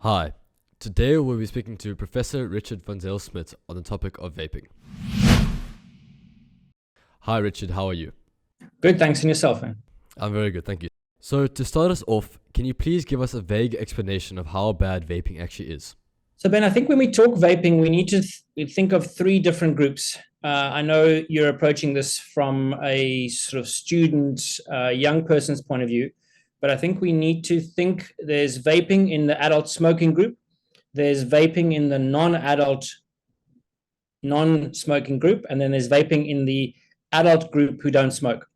Hi, today we'll be speaking to Professor Richard van Zyl-Smit on the topic of vaping. Hi Richard, how are you? Good, thanks. And yourself, man? I'm very good, thank you. So to start us off, can you please give us a vague explanation of how bad vaping actually is? So, Ben, I think when we talk vaping, we need to think of three different groups. I know you're approaching this from a sort of student, young person's point of view, but I think we need to think there's vaping in the adult smoking group, there's vaping in the non-adult, non-smoking group, and then there's vaping in the adult group who don't smoke.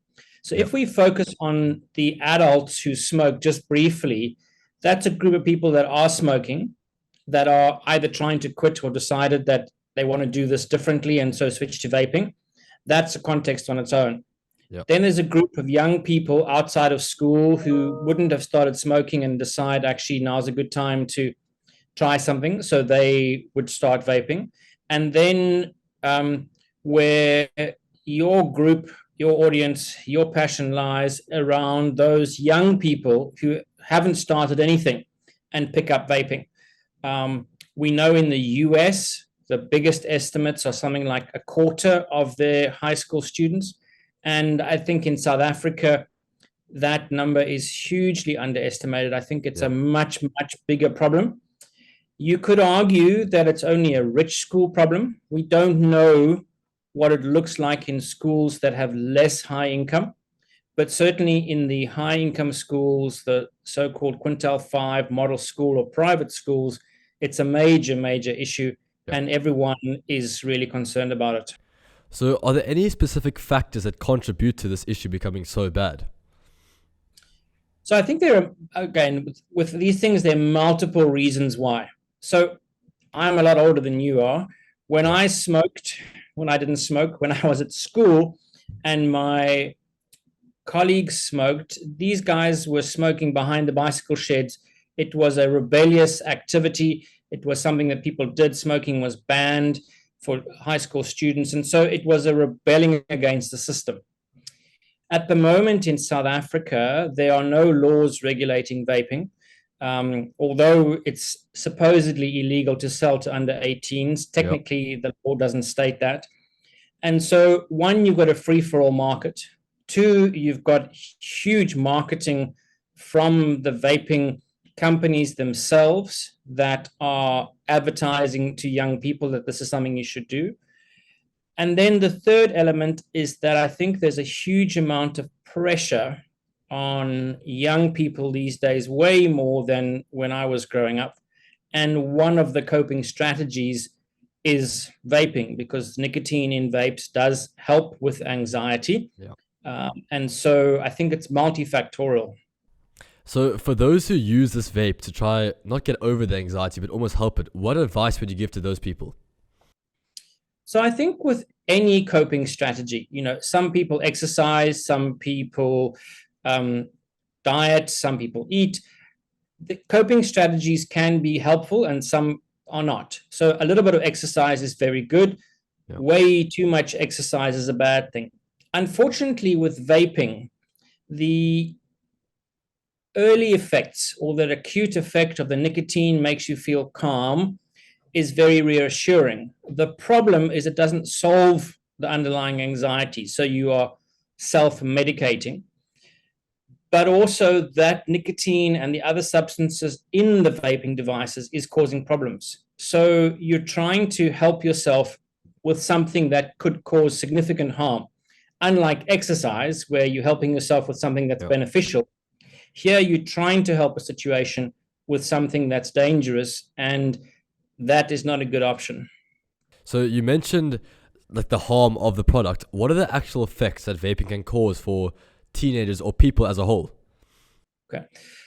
So Yep. if we focus on the adults who smoke just briefly, that's a group of people that are smoking, that are either trying to quit or decided that they want to do this differently and so switch to vaping. That's a context on its own. Yep. Then there's a group of young people outside of school who wouldn't have started smoking and decide actually now's a good time to try something, so they would start vaping. And then where your group, your audience, your passion lies around those young people who haven't started anything and pick up vaping. We know in the US, the biggest estimates are something like a quarter of their high school students. And I think in South Africa, that number is hugely underestimated. I think it's a much, much bigger problem. You could argue that it's only a rich school problem. We don't know what it looks like in schools that have less high income, but certainly in the high income schools, the so-called quintile 5 model school or private schools, it's a major, major issue, and everyone is really concerned about it. So are there any specific factors that contribute to this issue becoming so bad? So I think there are, again, with these things, there are multiple reasons why. So I'm a lot older than you are. When I smoked, when I didn't smoke, when I was at school and my colleagues smoked, these guys were smoking behind the bicycle sheds. It was a rebellious activity. It was something that people did. Smoking was banned for high school students. And so it was a rebelling against the system. At the moment in South Africa, there are no laws regulating vaping. Although it's supposedly illegal to sell to under 18s, technically the law doesn't state that. And so, one, you've got a free-for-all market. Two, you've got huge marketing from the vaping companies themselves that are advertising to young people that this is something you should do. And then the third element is that I think there's a huge amount of pressure on young people these days, way more than when I was growing up. And one of the coping strategies is vaping, because nicotine in vapes does help with anxiety. And so I think it's multifactorial. So for those who use this vape to try not get over the anxiety but almost help it, what advice would you give to those people? So I think with any coping strategy, some people exercise, some people diet, some people eat. The coping strategies can be helpful and some are not. So a little bit of exercise is very good. Way too much exercise is a bad thing. Unfortunately, with vaping, the early effects or the acute effect of the nicotine makes you feel calm is very reassuring. The problem is it doesn't solve the underlying anxiety. So you are self-medicating. But also that nicotine and the other substances in the vaping devices is causing problems. So you're trying to help yourself with something that could cause significant harm. Unlike exercise, where you're helping yourself with something that's beneficial, here you're trying to help a situation with something that's dangerous, and that is not a good option. So you mentioned like the harm of the product. What are the actual effects that vaping can cause for teenagers or people as a whole? Okay.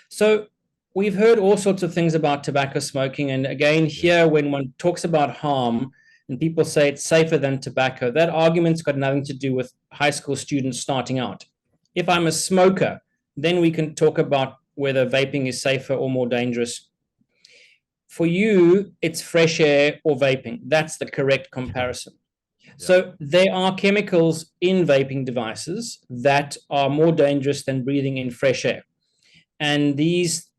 So we've heard all sorts of things about tobacco smoking. And again, here, when one talks about harm and people say it's safer than tobacco, that argument's got nothing to do with high school students starting out. If I'm a smoker, then we can talk about whether vaping is safer or more dangerous. For you, it's fresh air or vaping. That's the correct comparison. So there are chemicals in vaping devices that are more dangerous than breathing in fresh air. And these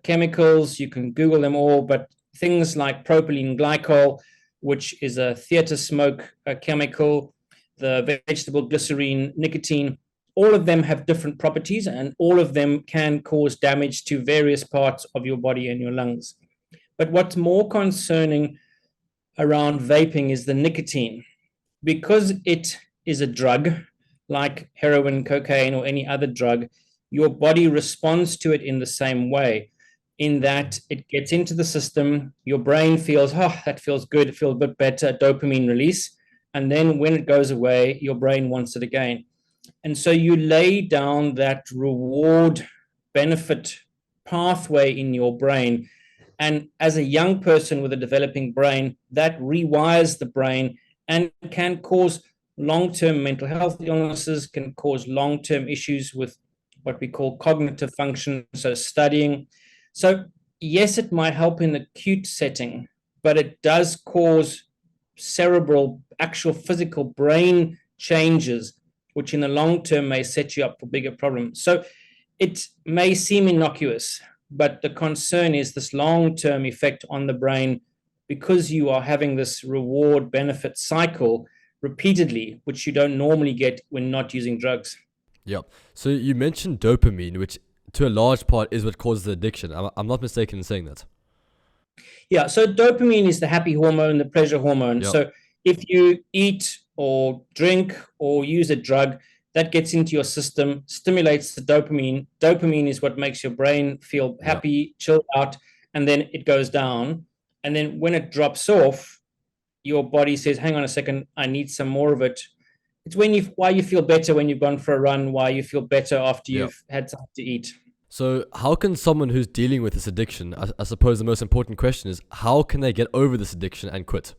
chemicals, you can Google them all, but things like propylene glycol, which is a theater smoke chemical, the vegetable glycerine, nicotine, all of them have different properties, and all of them can cause damage to various parts of your body and your lungs. But what's more concerning around vaping is the nicotine. Because it is a drug like heroin, cocaine, or any other drug, your body responds to it in the same way, in that it gets into the system, your brain feels, oh, that feels good, it feels a bit better, dopamine release. And then when it goes away, your brain wants it again. And so you lay down that reward benefit pathway in your brain. And as a young person with a developing brain, that rewires the brain and can cause long-term mental health illnesses, can cause long-term issues with what we call cognitive function, so studying. So yes, it might help in the acute setting, but it does cause cerebral, actual physical brain changes, which in the long term may set you up for bigger problems. So it may seem innocuous, but the concern is this long-term effect on the brain, because you are having this reward benefit cycle repeatedly, which you don't normally get when not using drugs. Yeah. So you mentioned dopamine, which to a large part is what causes the addiction. I'm not mistaken in saying that. Yeah, so dopamine is the happy hormone, the pleasure hormone. Yeah. So if you eat or drink or use a drug, that gets into your system, stimulates the dopamine. Dopamine is what makes your brain feel Yeah. happy, chill out, and then it goes down. And then when it drops off, your body says, hang on a second, I need some more of it. It's why you feel better when you've gone for a run, why you feel better after Yeah. you've had something to eat. So how can someone who's dealing with this addiction, I suppose the most important question is, how can they get over this addiction and quit?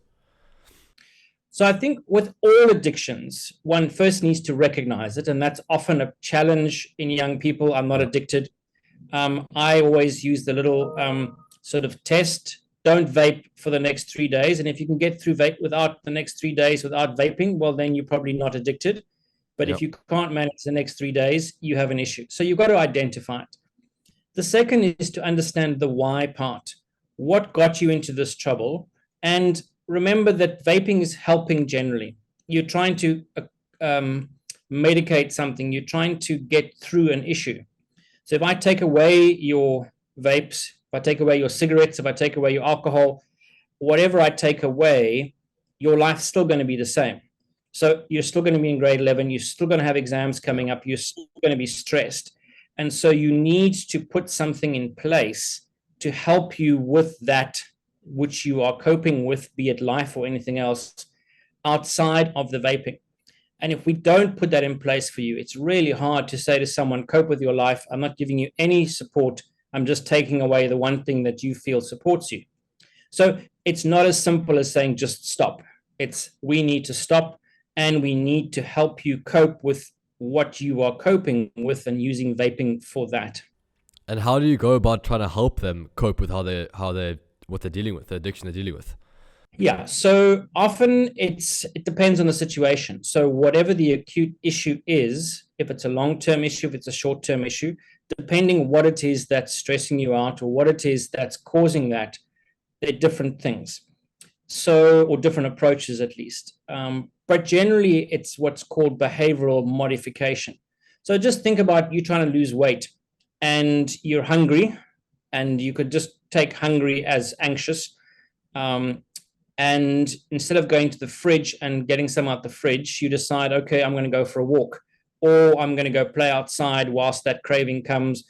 So I think with all addictions, one first needs to recognize it. And that's often a challenge in young people. I'm not Yeah. addicted. I always use the little sort of test. Don't vape for the next 3 days. And if you can get through vape without the next 3 days without vaping, well, then you're probably not addicted. But Yeah. if you can't manage the next 3 days, you have an issue. So you've got to identify it. The second is to understand the why part. What got you into this trouble? And remember that vaping is helping generally. You're trying to medicate something, you're trying to get through an issue. So if I take away your vapes, if I take away your cigarettes, if I take away your alcohol, whatever I take away, your life's still going to be the same. So you're still going to be in grade 11, you're still going to have exams coming up, you're still going to be stressed. And so you need to put something in place to help you with that which you are coping with, be it life or anything else, outside of the vaping. And if we don't put that in place for you, it's really hard to say to someone, cope with your life. I'm not giving you any support. I'm just taking away the one thing that you feel supports you. So it's not as simple as saying just stop. It's we need to stop, and we need to help you cope with what you are coping with and using vaping for that. And how do you go about trying to help them cope with what they're dealing with, the addiction they're dealing with? Yeah, so often it depends on the situation. So whatever the acute issue is, if it's a long-term issue, if it's a short-term issue, depending what it is that's stressing you out or what it is that's causing that, they're different things. So, or different approaches at least. But generally, it's what's called behavioral modification. So just think about you trying to lose weight and you're hungry, and you could just take hungry as anxious. And instead of going to the fridge and getting some out the fridge, you decide, okay, I'm going to go for a walk, or I'm going to go play outside whilst that craving comes.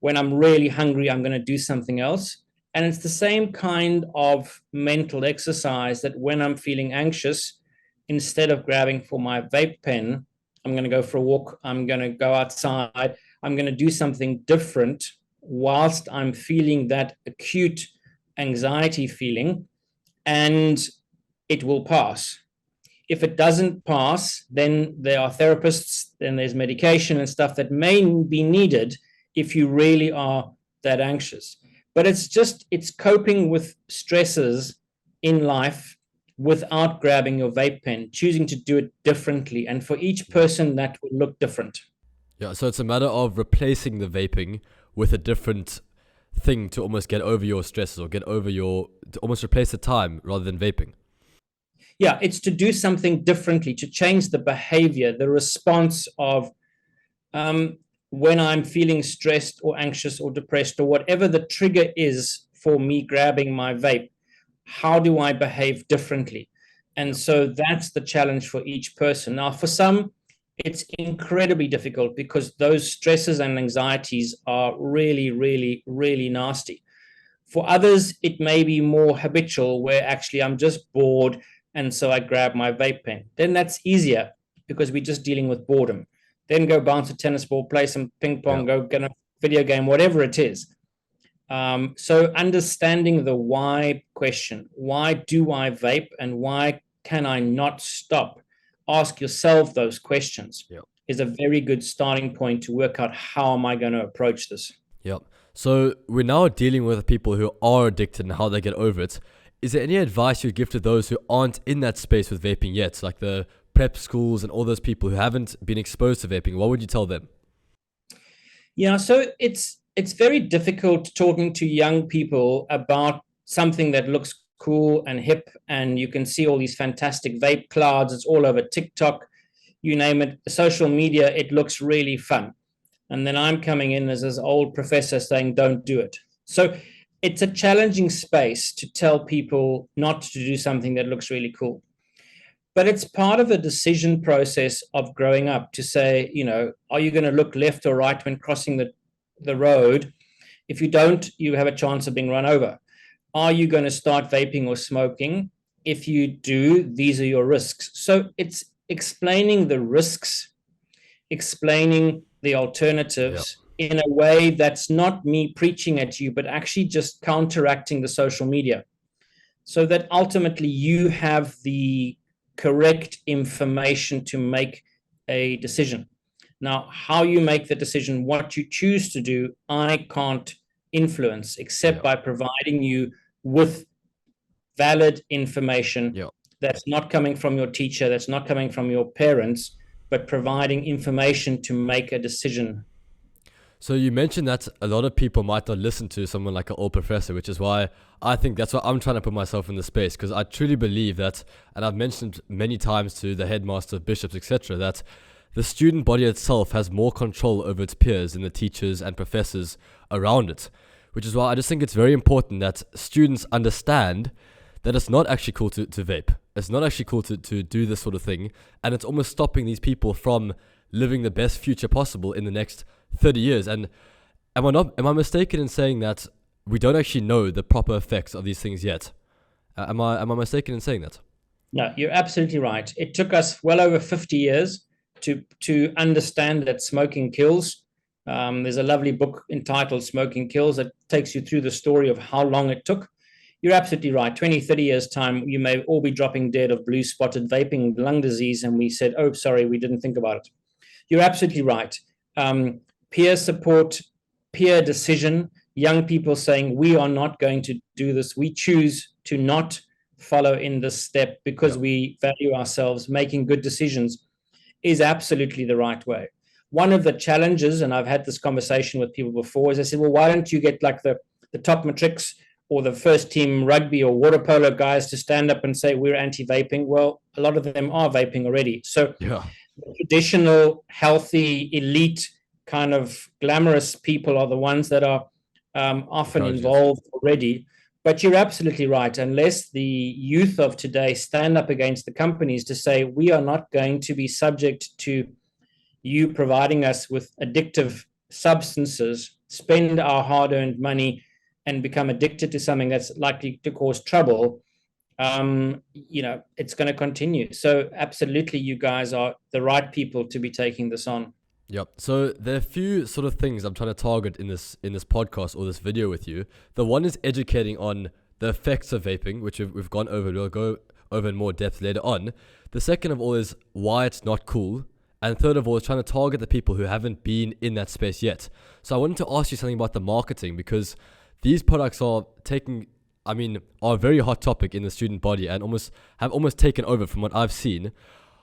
When I'm really hungry, I'm going to do something else. And it's the same kind of mental exercise that when I'm feeling anxious, instead of grabbing for my vape pen, I'm going to go for a walk. I'm going to go outside. I'm going to do something different whilst I'm feeling that acute anxiety feeling, and it will pass. If it doesn't pass, then there are therapists, then there's medication and stuff that may be needed if you really are that anxious. But it's coping with stresses in life without grabbing your vape pen, choosing to do it differently. And for each person, that will look different. Yeah, so it's a matter of replacing the vaping with a different thing to almost get over your stresses or to almost replace the time rather than vaping? Yeah, it's to do something differently, to change the behavior, the response of when I'm feeling stressed or anxious or depressed or whatever the trigger is for me grabbing my vape. How do I behave differently? And so that's the challenge for each person. Now, for some, it's incredibly difficult because those stresses and anxieties are really, really, really nasty. For others, it may be more habitual where actually I'm just bored and so I grab my vape pen. Then that's easier because we're just dealing with boredom. Then go bounce a tennis ball, play some ping pong, go get a video game, whatever it is. So understanding the why question, why do I vape and why can I not stop? Ask yourself those questions is a very good starting point to work out how am I going to approach this. Yep. So we're now dealing with people who are addicted and how they get over it. Is there any advice you'd give to those who aren't in that space with vaping yet, like the prep schools and all those people who haven't been exposed to vaping? What would you tell them? Yeah, so it's very difficult talking to young people about something that looks cool and hip, and you can see all these fantastic vape clouds. It's all over TikTok, you name it, social media. It looks really fun. And then I'm coming in as this old professor saying, don't do it. So it's a challenging space to tell people not to do something that looks really cool. But it's part of a decision process of growing up to say, are you going to look left or right when crossing the road? If you don't, you have a chance of being run over. Are you going to start vaping or smoking? If you do, these are your risks. So it's explaining the risks, explaining the alternatives in a way that's not me preaching at you, but actually just counteracting the social media so that ultimately you have the correct information to make a decision. Now, how you make the decision, what you choose to do, I can't influence except by providing you with valid information that's not coming from your teacher, that's not coming from your parents, but providing information to make a decision. So you mentioned that a lot of people might not listen to someone like an old professor, which is why I think that's why I'm trying to put myself in the space, because I truly believe that, and I've mentioned many times to the headmaster, bishops, etc., that the student body itself has more control over its peers than the teachers and professors around it, which is why I just think it's very important that students understand that it's not actually cool to vape. It's not actually cool to do this sort of thing, and it's almost stopping these people from living the best future possible in the next 30 years. And am I mistaken in saying that we don't actually know the proper effects of these things yet? Am I mistaken in saying that? No, you're absolutely right. It took us well over 50 years to understand that smoking kills. There's a lovely book entitled Smoking Kills that takes you through the story of how long it took. You're absolutely right. 20, 30 years time, you may all be dropping dead of blue spotted vaping lung disease. And we said, oh, sorry, we didn't think about it. You're absolutely right. Peer support, peer decision, young people saying, we are not going to do this. We choose to not follow in this step because we value ourselves. Making good decisions is absolutely the right way. One of the challenges, and I've had this conversation with people before, is I said, well, why don't you get like the top matrics or the first team rugby or water polo guys to stand up and say we're anti-vaping? Well, a lot of them are vaping already. So the traditional, healthy, elite, kind of glamorous people are the ones that are often involved already. But you're absolutely right. Unless the youth of today stand up against the companies to say, we are not going to be subject to you providing us with addictive substances, spend our hard-earned money and become addicted to something that's likely to cause trouble, it's going to continue. So absolutely, you guys are the right people to be taking this on. Yep. So there are a few sort of things I'm trying to target in this podcast or this video with you. The one is educating on the effects of vaping, which we've gone over. We'll go over in more depth later on. The second of all is why it's not cool. And third of all is trying to target the people who haven't been in that space yet. So I wanted to ask you something about the marketing, because these products are a very hot topic in the student body and have almost taken over from what I've seen.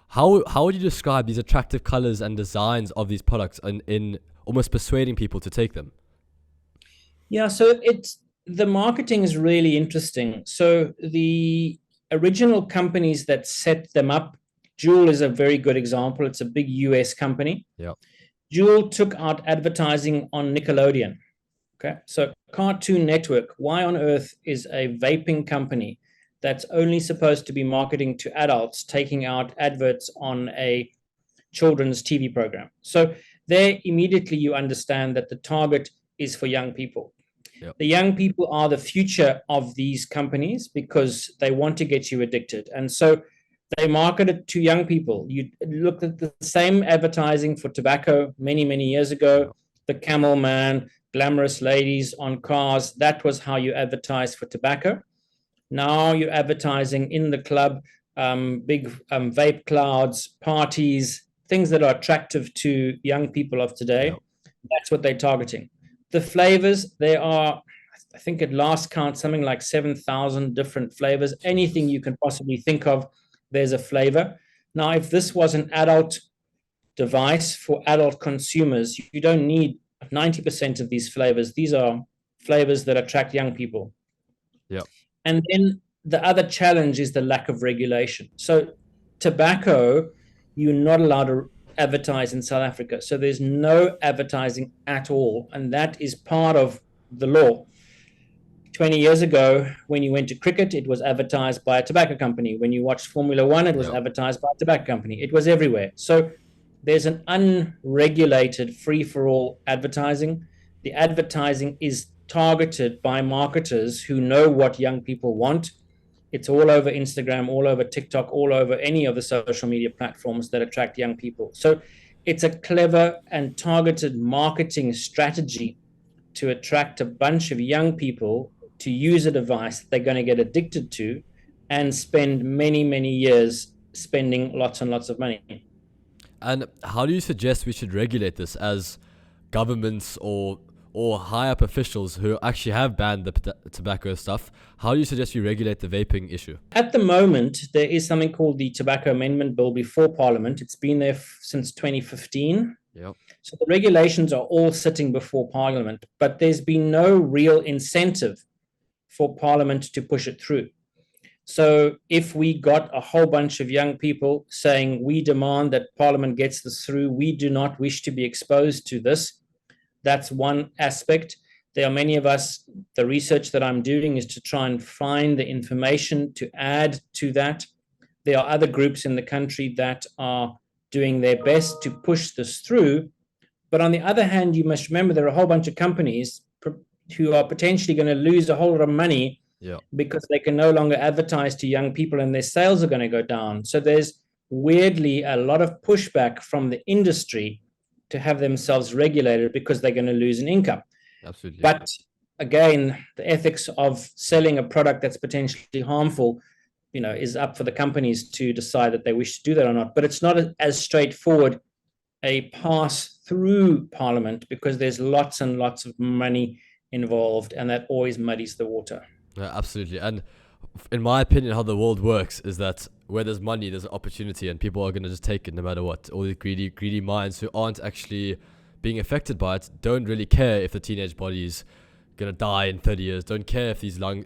How would you describe these attractive colors and designs of these products in almost persuading people to take them? Yeah, so the marketing is really interesting. So the original companies that set them up, Juul is a very good example. It's a big US company. Yeah. Juul took out advertising on Nickelodeon. Okay. So Cartoon Network, why on earth is a vaping company that's only supposed to be marketing to adults taking out adverts on a children's TV program? So there immediately you understand that the target is for young people. Yeah. The young people are the future of these companies because they want to get you addicted. And so they market it to young people. You look at the same advertising for tobacco many, many years Yeah. ago, the Camel Man, glamorous ladies on cars. That was how you advertised for tobacco. Now you're advertising in the club, big vape clouds, parties, things that are attractive to young people of Yeah. today. That's what they're targeting. The flavors, there are, I think at last count, something like 7,000 different flavors. Anything Jesus. you can possibly think of, there's a flavor. Now, if this was an adult device for adult consumers, you don't need 90% of these flavors. These are flavors that attract young people. Yeah. And then the other challenge is the lack of regulation. So, tobacco, you're not allowed to advertise in South Africa. So, there's no advertising at all. And that is part of the law. 20 years ago, when you went to cricket, it was advertised by a tobacco company. When you watched Formula One, it was Yeah. advertised by a tobacco company. It was everywhere. So, there's an unregulated free for all advertising. The advertising is targeted by marketers who know what young people want. It's all over Instagram, all over TikTok, all over any of the social media platforms that attract young people. So it's a clever and targeted marketing strategy to attract a bunch of young people to use a device that they're going to get addicted to and spend many, many years spending lots and lots of money. And how do you suggest we should regulate this as governments or high up officials who actually have banned the tobacco stuff? How do you suggest we regulate the vaping issue? At the moment, there is something called the Tobacco Amendment Bill before Parliament. It's been there since 2015. Yep. So the regulations are all sitting before Parliament, but there's been no real incentive for Parliament to push it through. So if we got a whole bunch of young people saying, we demand that Parliament gets this through, we do not wish to be exposed to this, that's one aspect. There are many of us, the research that I'm doing is to try and find the information to add to that. There are other groups in the country that are doing their best to push this through. But on the other hand, you must remember there are a whole bunch of companies who are potentially going to lose a whole lot of money because they can no longer advertise to young people and their sales are going to go down. So there's weirdly a lot of pushback from the industry to have themselves regulated because they're going to lose an income. Absolutely. But again, the ethics of selling a product that's potentially harmful, is up for the companies to decide that they wish to do that or not. But it's not as straightforward a pass through Parliament because there's lots and lots of money involved, and that always muddies the water. Yeah, absolutely. And in my opinion, how the world works is that where there's money, there's an opportunity, and people are going to just take it no matter what. All the greedy minds who aren't actually being affected by it don't really care if the teenage body is going to die in 30 years, don't care if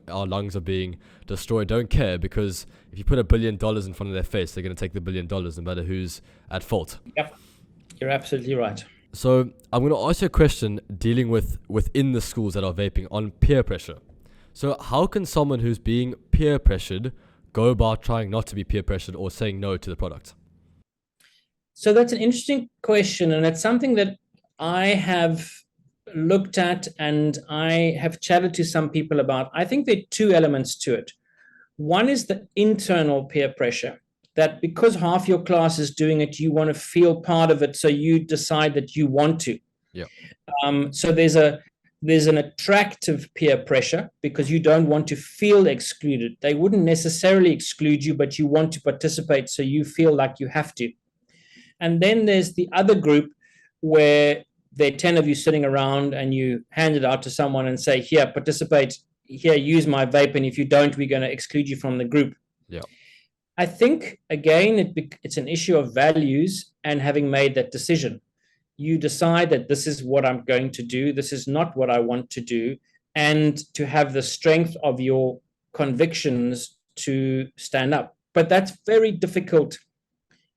our lungs are being destroyed, don't care, because if you put $1 billion in front of their face, they're going to take the $1 billion no matter who's at fault. Yep, you're absolutely right. So I'm going to ask you a question dealing with within the schools that are vaping on peer pressure. So how can someone who's being peer pressured go about trying not to be peer pressured or saying no to the product? So that's an interesting question, and it's something that I have looked at and I have chatted to some people about. I think there are two elements to it. One is the internal peer pressure, that because half your class is doing it, you want to feel part of it, so you decide that you want to. Yeah. So there's an attractive peer pressure because you don't want to feel excluded. They wouldn't necessarily exclude you, but you want to participate, so you feel like you have to. And then there's the other group where there are 10 of you sitting around and you hand it out to someone and say, here, participate, here, use my vape, and if you don't, we're going to exclude you from the group. Yeah. I think, again, it's an issue of values and having made that decision. You decide that this is what I'm going to do. This is not what I want to do. and to have the strength of your convictions to stand up. But that's very difficult.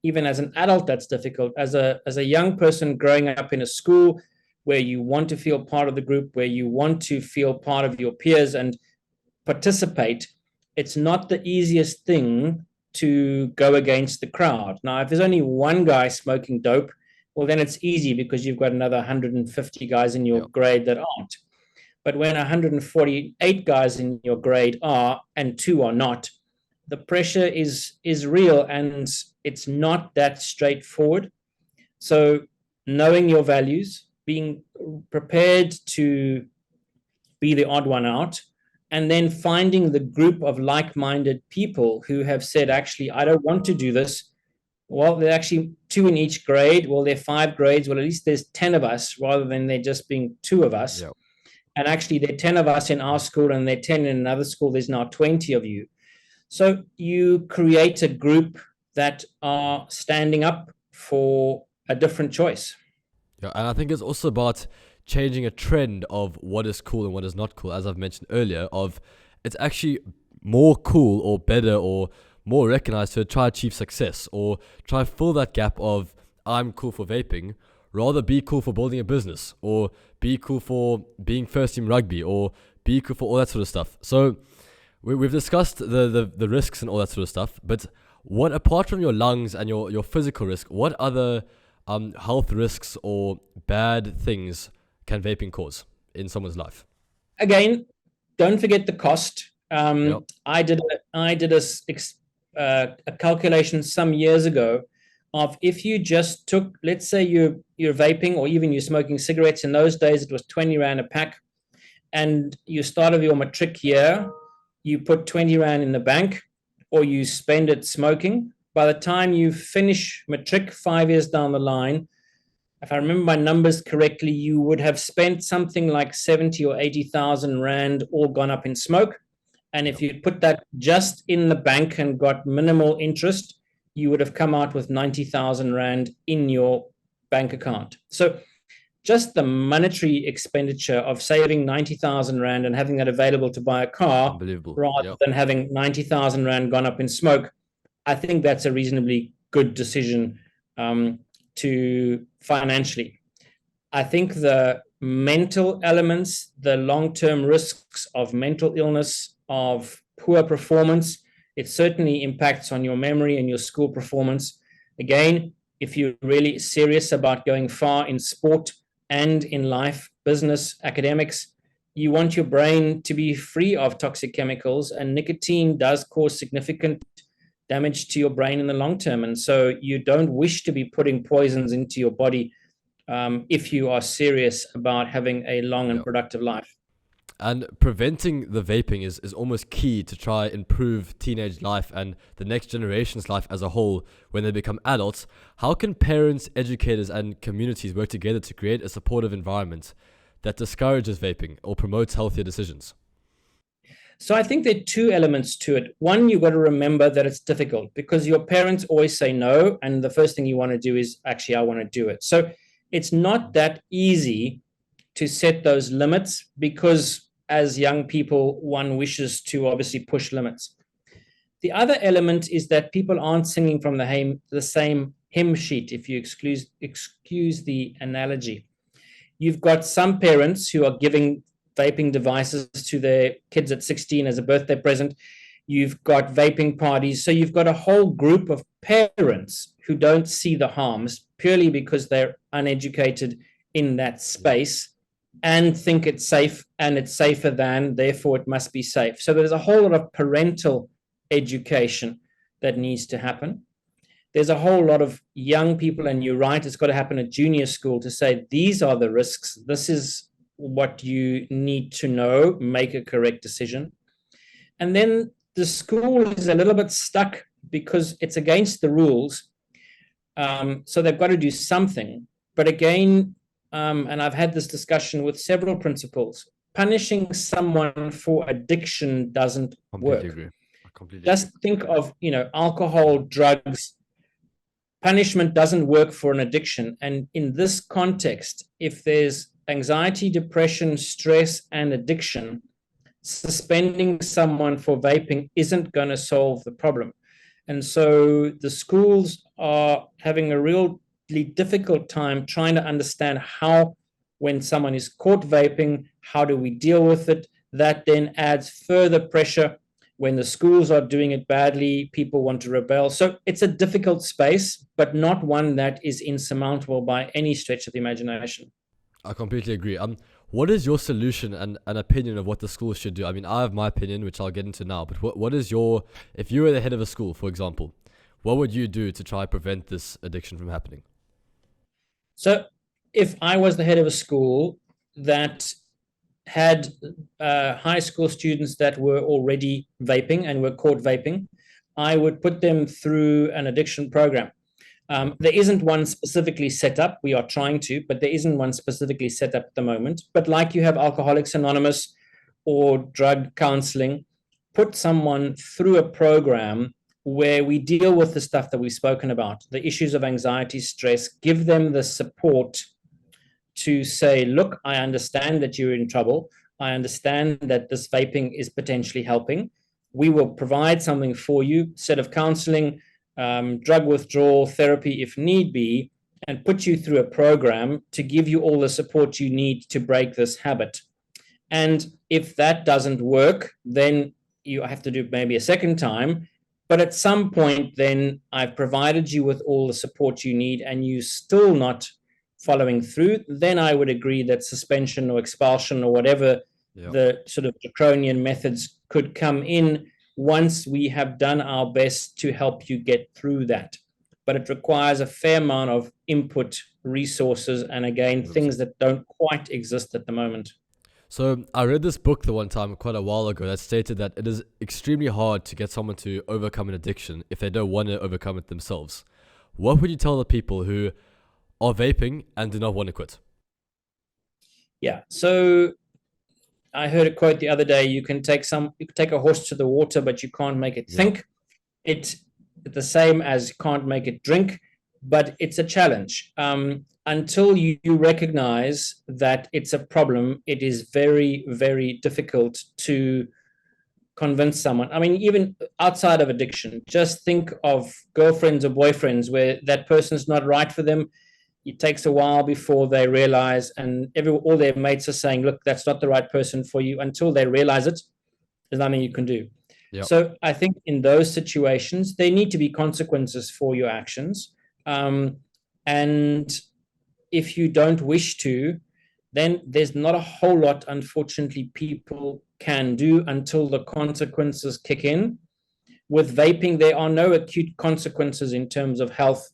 Even as an adult, that's difficult. As a young person growing up in a school where you want to feel part of the group, where you want to feel part of your peers and participate, it's not the easiest thing to go against the crowd. Now, if there's only one guy smoking dope, well, then it's easy because you've got another 150 guys in your grade that aren't. But when 148 guys in your grade are and two are not, the pressure is real, and it's not that straightforward. So knowing your values, being prepared to be the odd one out, and then finding the group of like-minded people who have said, actually, I don't want to do this. Well, there are actually two in each grade. Well, there are 5 grades. Well, at least there's 10 of us rather than there just being 2 of us. Yep. And actually, there are 10 of us in our school and there are 10 in another school. There's now 20 of you. So you create a group that are standing up for a different choice. Yeah, and I think it's also about changing a trend of what is cool and what is not cool. As I've mentioned earlier, of it's actually more cool or better or more recognized to try achieve success or try fill that gap of I'm cool for vaping, rather be cool for building a business or be cool for being first team rugby or be cool for all that sort of stuff. So we've discussed the risks and all that sort of stuff, but what, apart from your lungs and your physical risk, what other health risks or bad things can vaping cause in someone's life? Again, don't forget the cost. Yep. I did a calculation some years ago of if you just took, let's say you're vaping or even you're smoking cigarettes. In those days, it was 20 Rand a pack. And you started your matric year, you put 20 Rand in the bank or you spend it smoking. By the time you finish matric 5 years down the line, if I remember my numbers correctly, you would have spent something like 70 or 80,000 Rand all gone up in smoke. And if you put that just in the bank and got minimal interest, you would have come out with 90,000 Rand in your bank account. So just the monetary expenditure of saving 90,000 Rand and having that available to buy a car rather than having 90,000 Rand gone up in smoke, I think that's a reasonably good decision to financially. I think the mental elements, the long-term risks of mental illness, of poor performance, it certainly impacts on your memory and your school performance. Again, if you're really serious about going far in sport and in life, business, academics, you want your brain to be free of toxic chemicals, and nicotine does cause significant damage to your brain in the long term. And so you don't wish to be putting poisons into your body if you are serious about having a long and productive life. And preventing the vaping is almost key to try improve teenage life and the next generation's life as a whole when they become adults. How can parents, educators, and communities work together to create a supportive environment that discourages vaping or promotes healthier decisions? So I think there are 2 elements to it. One, you've got to remember that it's difficult because your parents always say no, and the first thing you want to do is, actually, I want to do it. So it's not that easy to set those limits because as young people, one wishes to obviously push limits. The other element is that people aren't singing from the same hymn sheet, if you excuse the analogy. You've got some parents who are giving vaping devices to their kids at 16 as a birthday present. You've got vaping parties. So you've got a whole group of parents who don't see the harms purely because they're uneducated in that space and think it's safe and it's safer than, therefore it must be safe. So there's a whole lot of parental education that needs to happen. There's a whole lot of young people, and you're right, it's got to happen at junior school to say, these are the risks. This is what you need to know, make a correct decision. And then the school is a little bit stuck because it's against the rules. So they've got to do something. But again, and I've had this discussion with several principals, punishing someone for addiction doesn't work. Agree. I completely Just agree. think of, alcohol, drugs. Punishment doesn't work for an addiction. And in this context, if there's anxiety, depression, stress, and addiction, suspending someone for vaping isn't going to solve the problem. And so the schools are having a really difficult time trying to understand how, when someone is caught vaping, how do we deal with it? That then adds further pressure. When the schools are doing it badly, people want to rebel. So it's a difficult space, but not one that is insurmountable by any stretch of the imagination. I completely agree. What is your solution and an opinion of what the schools should do? I mean, I have my opinion, which I'll get into now, but what is your, if you were the head of a school, for example, what would you do to try prevent this addiction from happening? So if I was the head of a school that had high school students that were already vaping and were caught vaping, I would put them through an addiction program. There isn't one specifically set up. We are trying to, but there isn't one specifically set up at the moment. But like you have Alcoholics Anonymous or drug counseling, put someone through a program where we deal with the stuff that we've spoken about, the issues of anxiety, stress, give them the support to say, look, I understand that you're in trouble. I understand that this vaping is potentially helping. We will provide something for you, set of counseling, drug withdrawal therapy if need be, and put you through a program to give you all the support you need to break this habit. And if that doesn't work, then you have to do it maybe a second time. But at some point, then I've provided you with all the support you need and you still not following through, then I would agree that suspension or expulsion or whatever the sort of draconian methods could come in once we have done our best to help you get through that. But it requires a fair amount of input, resources, and again, things that don't quite exist at the moment. So I read this book the one time quite a while ago that stated that it is extremely hard to get someone to overcome an addiction if they don't want to overcome it themselves. What would you tell the people who are vaping and do not want to quit? Yeah. So I heard a quote the other day, you can take a horse to the water, but you can't make it think. It's the same as can't make it drink, but it's a challenge. Until you recognize that it's a problem, it is very, very difficult to convince someone. I mean, even outside of addiction, just think of girlfriends or boyfriends where that person's not right for them. It takes a while before they realize, and all their mates are saying, look, that's not the right person for you. Until they realize it, there's nothing you can do. So I think in those situations, there need to be consequences for your actions. And if you don't wish to, then there's not a whole lot, unfortunately, people can do until the consequences kick in. With vaping, there are no acute consequences in terms of health.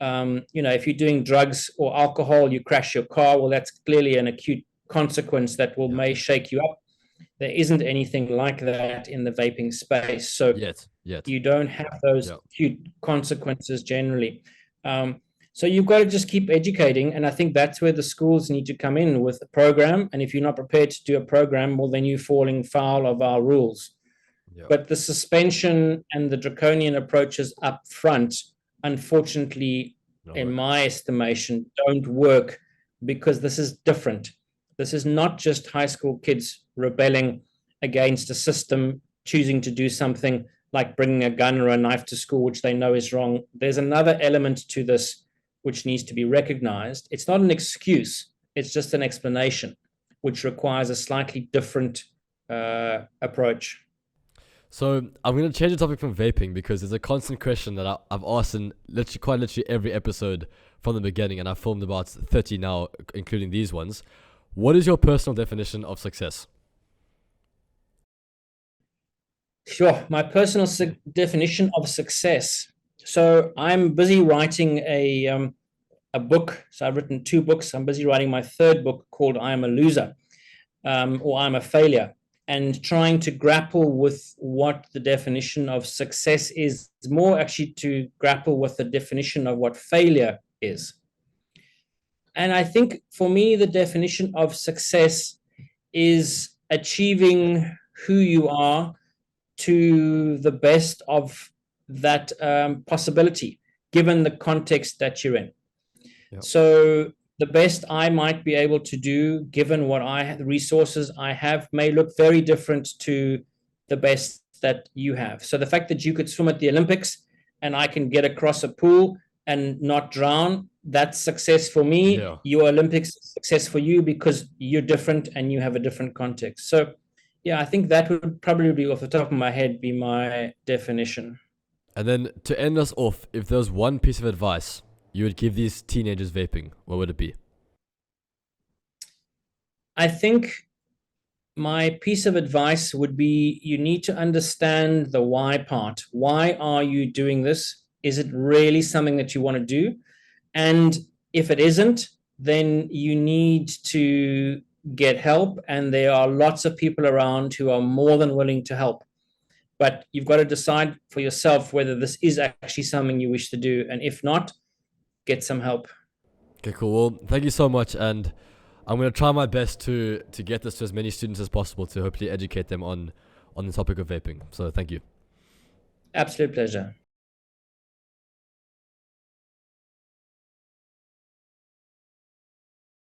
If you're doing drugs or alcohol, you crash your car, well, that's clearly an acute consequence that may shake you up. There isn't anything like that in the vaping space. So you don't have those acute consequences generally. So you've got to just keep educating. And I think that's where the schools need to come in with a program. And if you're not prepared to do a program, well, then you're falling foul of our rules. But the suspension and the draconian approaches up front, unfortunately, in my estimation, don't work because this is different. This is not just high school kids rebelling against a system, choosing to do something like bringing a gun or a knife to school, which they know is wrong. There's another element to this which needs to be recognized. It's not an excuse. It's just an explanation, which requires a slightly different approach. So I'm going to change the topic from vaping because there's a constant question that I've asked in quite literally every episode from the beginning, and I've filmed about 30 now, including these ones. What is your personal definition of success? Sure. My personal definition of success. So I'm busy writing a book. So I've written 2 books. I'm busy writing my 3rd book called I Am a Loser, or I'm a Failure, and trying to grapple with what the definition of success is. It's more actually to grapple with the definition of what failure is. And I think for me, the definition of success is achieving who you are to the best of that possibility, given the context that you're in. So the best I might be able to do, given the resources I have, may look very different to the best that you have. So the fact that you could swim at the Olympics and I can get across a pool and not drown, that's success for me. Yeah. Your Olympics is success for you because you're different and you have a different context. So yeah, I think that would probably be, off the top of my head, be my definition. And then to end us off, if there was one piece of advice you would give these teenagers vaping, what would it be? I think my piece of advice would be you need to understand the why part. Why are you doing this? Is it really something that you want to do? And if it isn't, then you need to get help. And there are lots of people around who are more than willing to help. But you've got to decide for yourself whether this is actually something you wish to do. And if not, get some help. Okay, cool. Well, thank you so much, and I'm gonna try my best to get this to as many students as possible to hopefully educate them on the topic of vaping. So thank you. Absolute pleasure.